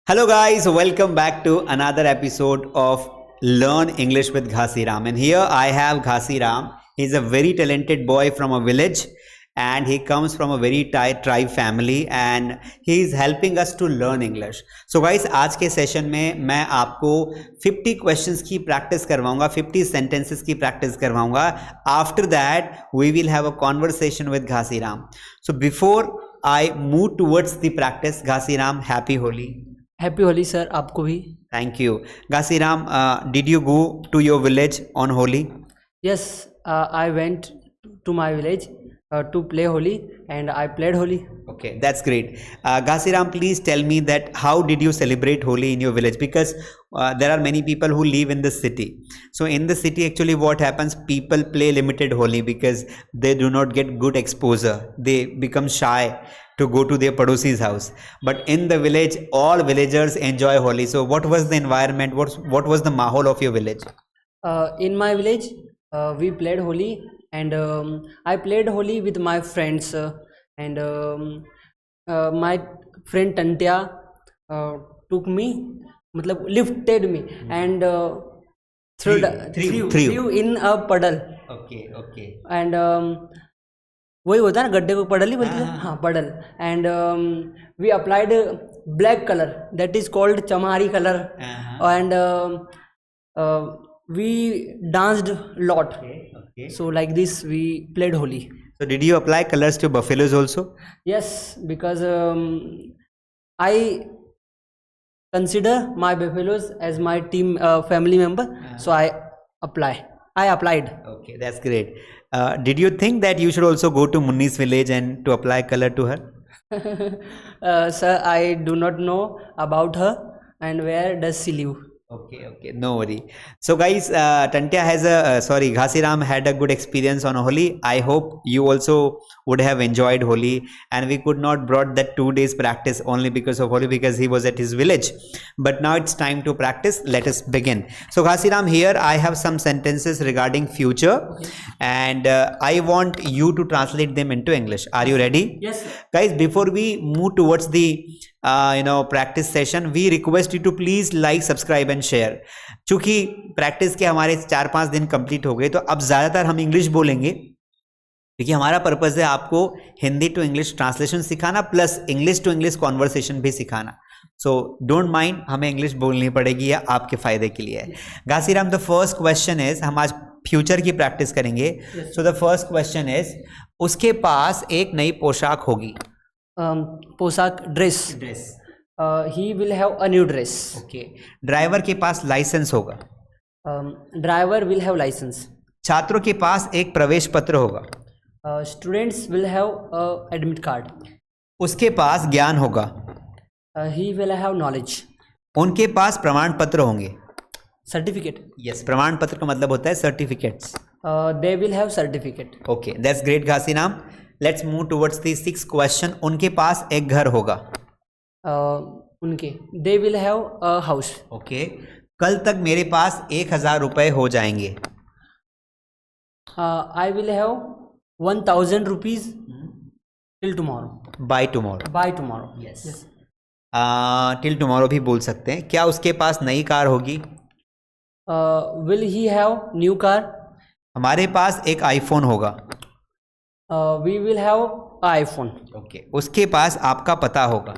Hello, guys, welcome back to another episode of Learn English with Ghasi Ram. And here I have Ghasi Ram. He's a very talented boy from a village and he comes from a very tight tribe family and he is helping us to learn English. So, guys, आज के session में मैं आपको 50 questions की practice करवाऊंगा, 50 sentences की practice करवाऊंगा. After that we will have a conversation with Ghasi Ram. सो बिफोर I move towards the practice, Ghasi Ram, happy Holi. Happy Holi sir आपको भी. Thank you. Ghasi Ram, did you go to your village on Holi? Yes I went to my village to play Holi and I played Holi. Okay, that's great. Ghasi Ram, please tell me that how did you celebrate Holi in your village? Because there are many people who live in the city. So in the city, actually what happens, people play limited Holi because they do not get good exposure. They become shy to go to their padosi's house. But in the village, all villagers enjoy Holi. So what was the environment? What was the mahol of your village? In my village we played holy and I played holy with my friends and my friend Tantya took me मतलब lifted me and threw in a puddle. Okay, okay. And वही होता है ना, गड्ढे को पडल ही बोलते हैं. हाँ, पडल. And we applied black colour that is called chamari colour and we danced lot. So like this we played Holi. So did you apply colors to buffaloes also? Yes, because I consider my buffaloes as my team family member. So I applied. Okay, that's great. Did you think that you should also go to Munni's village and to apply color to her? Sir, I do not know about her and where does she live. Okay, no worry. So guys, Tantya has Ghasi Ram had a good experience on Holi. I hope you also would have enjoyed Holi, and we could not brought that 2 days practice only because of Holi, because he was at his village. But now it's time to practice. Let us begin. So Ghasi Ram, here I have some sentences regarding future, and I want you to translate them into English. Are you ready? Yes, sir. Guys, before we move towards the practice session, we request you to please like, subscribe and share. चूंकि practice के हमारे 4-5 दिन complete हो गए, तो अब ज़्यादातर हम इंग्लिश बोलेंगे क्योंकि हमारा पर्पज़ है आपको हिंदी टू इंग्लिश ट्रांसलेशन सिखाना plus English to English conversation भी सिखाना. सो डोंट माइंड, हमें इंग्लिश बोलनी पड़ेगी, या आपके फ़ायदे के लिए है. Ghasi Ram, the first question is, हम आज फ्यूचर की प्रैक्टिस करेंगे. So the first question is, उसके पास एक नई पोशाक होगी. पोशाक, dress. He will have a new dress. Okay. Driver के पास लाइसेंस होगा. Driver will have licence. छात्रों के पास एक प्रवेश पत्र होगा. Students will have admit card. उसके पास ज्ञान होगा. ही विल हैव नॉलेज. उनके पास प्रमाण पत्र होंगे. सर्टिफिकेट. यस, प्रमाण पत्र का मतलब होता है certificates. They will have certificate. Okay, that's great Ghasi Ram. Let's move towards the 6th question. उनके पास एक घर होगा. उनके, they will have a house. Okay. कल तक मेरे पास 1000 रुपए हो जाएंगे. I will have 1000 rupees till tomorrow. By tomorrow. By tomorrow. Yes. Till tomorrow भी बोल सकते हैं. क्या उसके पास नई कार होगी? Will he have new car? हमारे पास एक आईफोन होगा. We will have iPhone. Okay. उसके पास आपका पता होगा.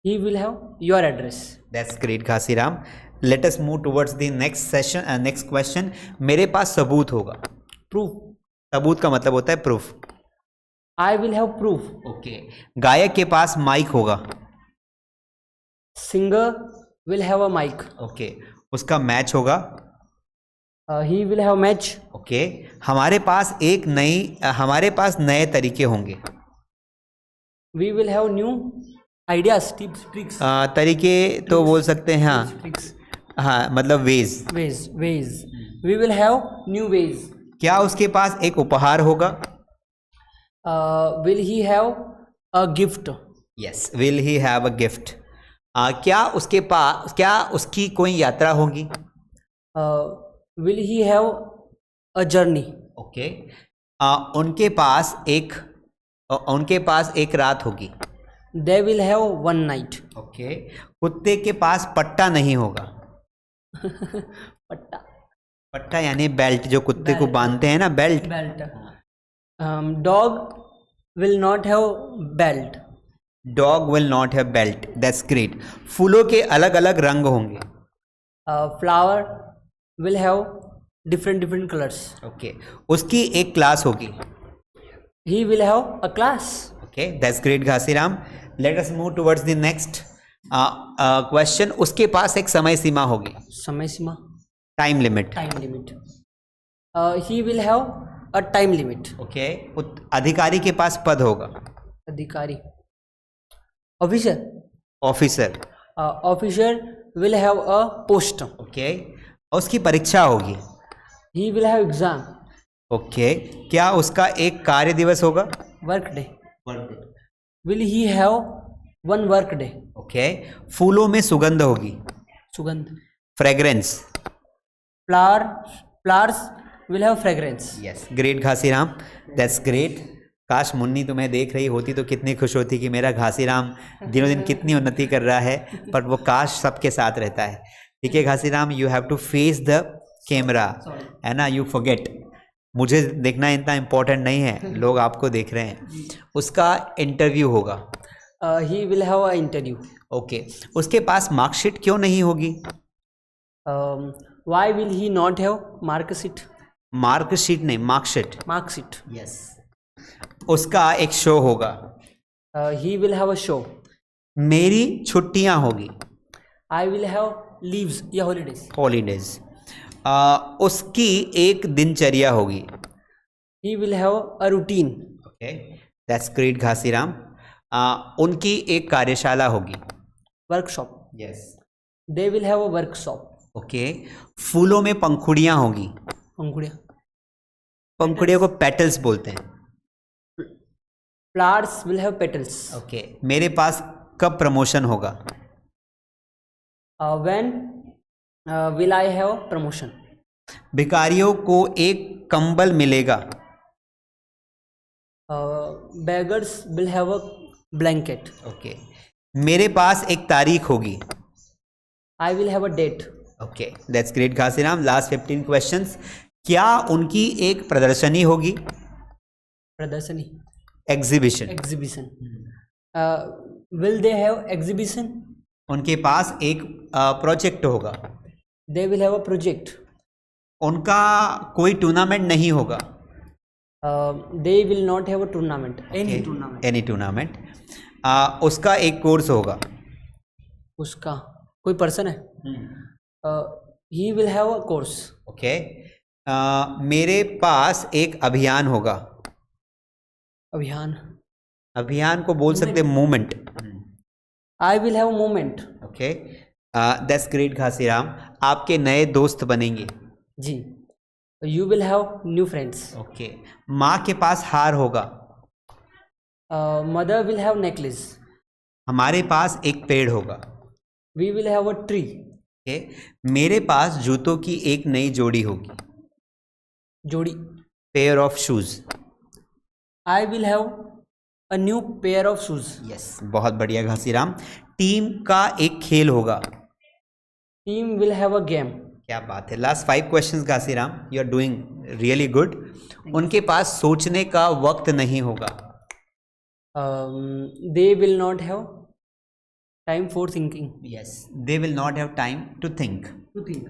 He will have your address. That's great, Ghasi Ram. Let us move towards the next session. Next question. मेरे पास सबूत होगा. Proof. सबूत का मतलब होता है proof. I will have proof. Okay. गायक के पास माइक होगा. Singer will have a mic. Okay. उसका मैच होगा. He will have match. Okay. हमारे पास नए तरीके होंगे. We will have new ideas, tips, tricks. तरीके तो बोल सकते हैं. हाँ, Tricks. हाँ, मतलब veg. Ways. We will have new ways. क्या उसके पास एक उपहार होगा? Will he have a gift? Yes, will he have a gift. क्या उसकी कोई यात्रा होगी? Will he have a journey? Okay. उनके पास एक रात होगी. they will have one night. Okay, कुत्ते के पास पट्टा नहीं होगा। Patta. पट्टा यानी बेल्ट, जो कुत्ते को Belt. बांधते हैं ना, belt. Belt. Dog will not have belt. Dog will not have belt, that's great. फूलों के अलग अलग रंग होंगे। Flower will have different colors. Okay, उसकी एक क्लास होगी। He will have a class. Okay, that's great Ghasiram. Let us move towards the next question. उसके पास एक समय सीमा होगी, समय सीमा, time limit. time limit. He will have a time limit. Okay, अधिकारी के पास पद होगा, अधिकारी, officer. Officer. Officer will have a post. Okay, उसकी परीक्षा होगी। He will have exam. Okay, क्या उसका एक कार्य दिवस होगा? Work day. Will he have one work day? Okay, फूलों में सुगंध होगी, सुगंध, fragrance. flowers will have fragrance. Yes, great Ghasiram, that's great. काश मुन्नी तुम्हें देख रही होती तो कितनी खुश होती कि मेरा घासीराम दिनों दिन कितनी उन्नति कर रहा है, पर वो काश सबके साथ रहता है। ठीक है Ghasiram, you have to face the camera, है ना, यू फॉरगेट। मुझे देखना इतना इम्पोर्टेंट नहीं है, लोग आपको देख रहे हैं। उसका इंटरव्यू होगा। He will have an interview. Okay, उसके पास मार्कशीट क्यों नहीं होगी? Why will he not have mark sheet? Marksheet नहीं, मार्कशीट। Mark sheet. यस, उसका एक शो होगा। He will have a show. मेरी छुट्टियां होगी, I will have leaves या holidays. हॉलीडेज। उसकी एक दिनचर्या होगी। He will have a routine. Okay, that's great Ghasiram. उनकी एक कार्यशाला होगी। Workshop. Yes. They will have a workshop. Okay, फूलों में पंखुड़ियां होगी। पंखुड़िया. पंखुड़ियों को पेटल्स बोलते हैं। Flowers will have petals. Okay, मेरे पास कब प्रमोशन होगा? When will I have promotion? भिखारियों को एक कंबल मिलेगा। Beggars will have a blanket. Okay, मेरे पास एक तारीख होगी। I will have a date. Okay, that's great Ghasiram. Last 15 questions. क्या उनकी एक प्रदर्शनी होगी? प्रदर्शनी, exhibition. exhibition. Will they have exhibition? उनके पास एक प्रोजेक्ट होगा। They will have a project. उनका कोई टूर्नामेंट नहीं होगा। They will not have a tournament. Any tournament. Any tournament. उसका एक कोर्स होगा। उसका कोई पर्सन है? He will have a course. Okay, मेरे पास एक अभियान होगा। अभियान, अभियान को बोल सकते movement. I will have a movement. Okay, that's great Ghasiram. आपके नए दोस्त बनेंगे। जी, you will have new friends. Okay, माँ के पास हार होगा। Mother will have necklace. हमारे पास एक पेड़ होगा। We will have a tree. Okay, मेरे पास जूतों की एक नई जोड़ी होगी। जोड़ी, pair of shoes. I will have a new pair of shoes. Yes, बहुत बढ़िया घासीराम। टीम का एक खेल होगा। Team will have a game. क्या बात है। Last 5 questions Ghasiram, you are doing really good. उनके पास सोचने का वक्त नहीं होगा। They will not have time for thinking. Yes, they will not have time to think. To think.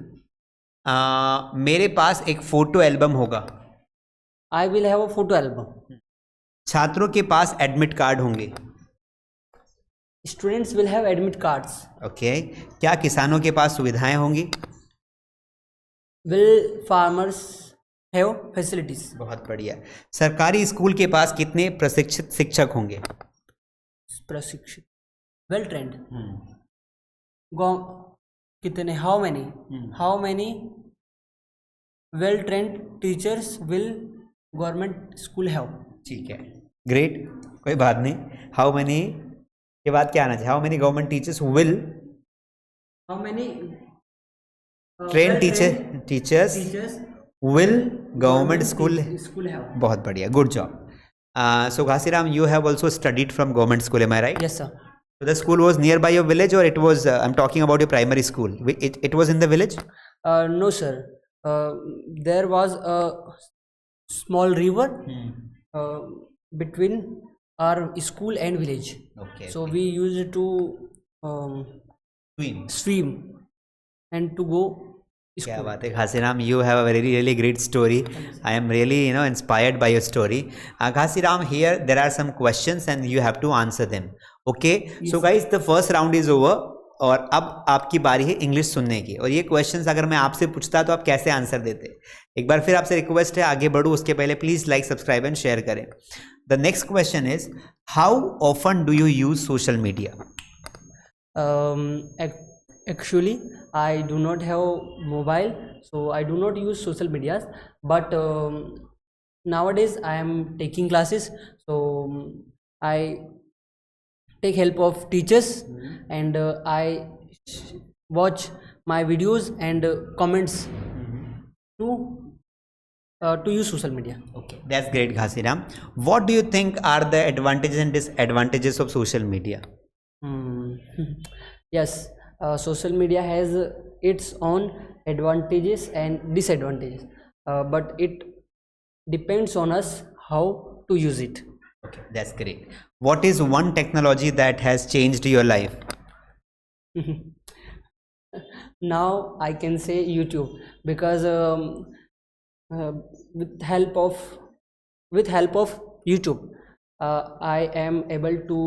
मेरे पास एक फोटो एल्बम होगा। I will have a photo album. छात्रों के पास एडमिट कार्ड होंगे। Students will have admit cards. Okay, क्या किसानों के पास सुविधाएं होंगी? Will farmers have facilities? बहुत बढ़िया। सरकारी स्कूल के पास कितने प्रशिक्षित शिक्षक होंगे? प्रशिक्षित, well trained. कितने? How many? How many well trained teachers will government school have? ठीक है, ग्रेट, कोई बात नहीं। हाउ मेनी के बाद क्या आना चाहिए? How many government teachers will How many train teachers teachers will government school. school have? बहुत बढ़िया, good job. So Ghasiram, you have also studied from government school, am I right? Yes, sir. So the school was nearby your village, or it was? I'm talking about your primary school. It was in the village. No, sir. There was a small river uh, between our school and village. Okay. So we used to Swim. swim and to go क्या school. बात है Ghasiram, you have a very really great story. I am really inspired by your story. Ghasiram, here there are some questions and you have to answer them. Okay. So guys, the first round is over. और अब आपकी बारी है English सुनने की. और ये questions अगर मैं आपसे पूछता तो आप कैसे आंसर देते? एक बार फिर आपसे रिक्वेस्ट है, आगे बढ़ो उसके पहले please like subscribe and share करें. The next question is, how often do you use social media? Actually, I do not have mobile, so I do not use social medias. But nowadays I am taking classes, so I take help of teachers, and I watch my videos and comments to use social media. Okay, that's great, Ghasiram. What do you think are the advantages and disadvantages of social media? Yes, social media has its own advantages and disadvantages, but it depends on us how to use it. Okay, that's great. What is one technology that has changed your life? Now I can say YouTube, because with help of YouTube, I am able to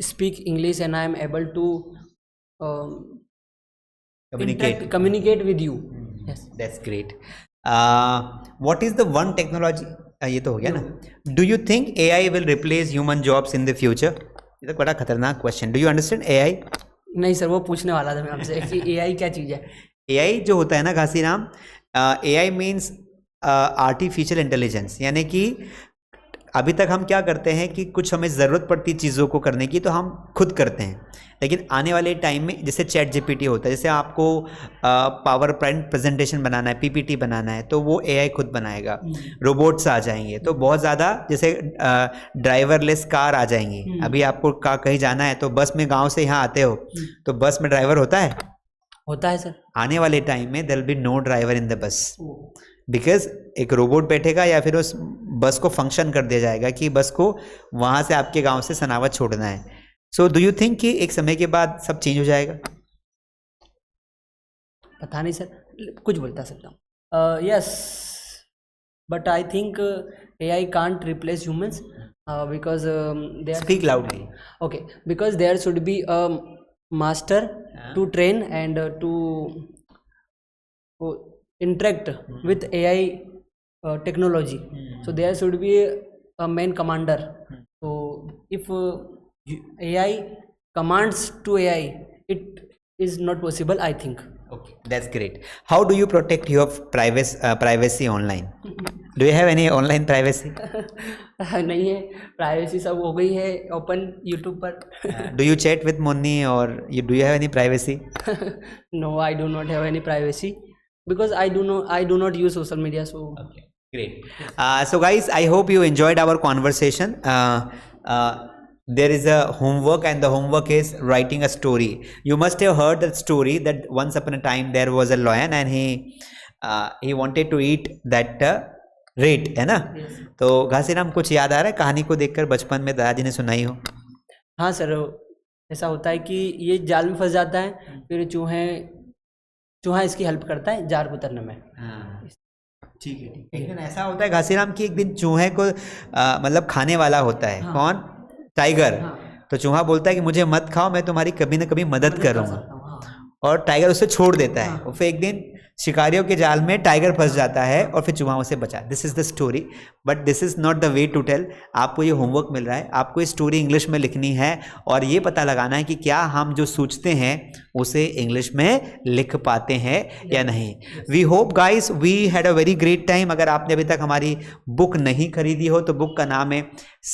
speak English, and I am able to communicate with you. Yes, that's great. What is the one technology? ये तो हो गया ना. Do you think AI will replace human jobs in the future? ये तो बड़ा खतरनाक question. Do you understand AI? नहीं सर, वो पूछने वाला था मैं आपसे कि AI क्या चीज़ है. AI जो होता है ना Ghasiram, AI means artificial intelligence. यानी कि अभी तक हम क्या करते हैं कि कुछ हमें ज़रूरत पड़ती चीज़ों को करने की तो हम खुद करते हैं, लेकिन आने वाले टाइम में जैसे चैट जीपीटी होता है, जैसे आपको पावर पॉइंट प्रेजेंटेशन बनाना है, पीपीटी बनाना है, तो वो एआई खुद बनाएगा. रोबोट्स आ जाएंगे, तो बहुत ज़्यादा जैसे ड्राइवरलेस कार आ जाएंगी. अभी आपको कहीं जाना है तो बस में गाँव से यहाँ आते हो तो बस में ड्राइवर होता है सर. आने वाले टाइम में there will be no driver in the bus, because एक रोबोट बैठेगा या फिर उस बस को फंक्शन कर दिया जाएगा कि बस को वहाँ से आपके गांव से सनावत छोड़ना है. सो डू यू थिंक कि एक समय के बाद सब चेंज हो जाएगा? पता नहीं सर, कुछ बोलता सकता हूँ. Yes, but I think AI can't replace humans, because there. Speak loudly. Okay, because there should be a master to train and to interact with AI technology. So there should be a main commander. So if AI commands to AI, it is not possible, I think. Okay, that's great. How do you protect your privacy online? Do you have any online privacy? नहीं है, privacy सब हो गई है open YouTube पर. Do you chat with Monni, or do you have any privacy? No, I do not have any privacy, because I do not use social media. So okay, great. So guys, I hope you enjoyed our conversation. There is a homework, and the homework is writing a story. You must have heard that story that once upon a time there was a lion, and he wanted to eat that rat, है ना? yes. तो घासीराम, कुछ याद आ रहा है कहानी को देखकर बचपन में दादाजी ने सुनाई हो? हाँ सर, ऐसा होता है कि ये जाल में फंस जाता है, फिर चूहा इसकी हेल्प करता है जार को उतरने में. ठीक है. एक दिन ऐसा होता है घासीराम कि एक दिन चूहे को मतलब खाने वाला होता है. कौन? टाइगर. तो चूहा बोलता है कि मुझे मत खाओ, मैं तुम्हारी कभी ना कभी मदद करूंगा. और टाइगर उसे छोड़ देता है. और फिर एक दिन शिकारियों के जाल में टाइगर फंस जाता है और फिर चूहा उसे बचा. This is the story, but this is not the way to tell. आपको ये होमवर्क मिल रहा है, आपको ये स्टोरी इंग्लिश में लिखनी है और ये पता लगाना है कि क्या हम जो सोचते हैं उसे इंग्लिश में लिख पाते हैं या नहीं. We hope guys we had a very great time. अगर आपने अभी तक हमारी बुक नहीं खरीदी हो तो बुक का नाम है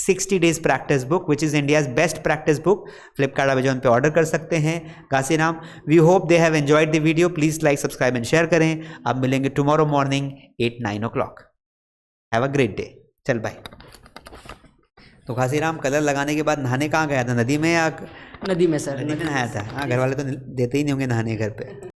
60 days practice book, which is India's best practice book. Flipkart Amazon पे ऑर्डर कर सकते हैं. Ghasiram, we hope they have enjoyed the video. Please like, subscribe and share करें. अब मिलेंगे tomorrow morning 8-9 o'clock. Have a great day. चल बाय. तो Ghasiram colour लगाने के बाद नहाने कहाँ गया था, नदी में या नदी में सर, नदी में नहाया था? हाँ, घर वाले तो देते ही नहीं होंगे नहाने घर पे।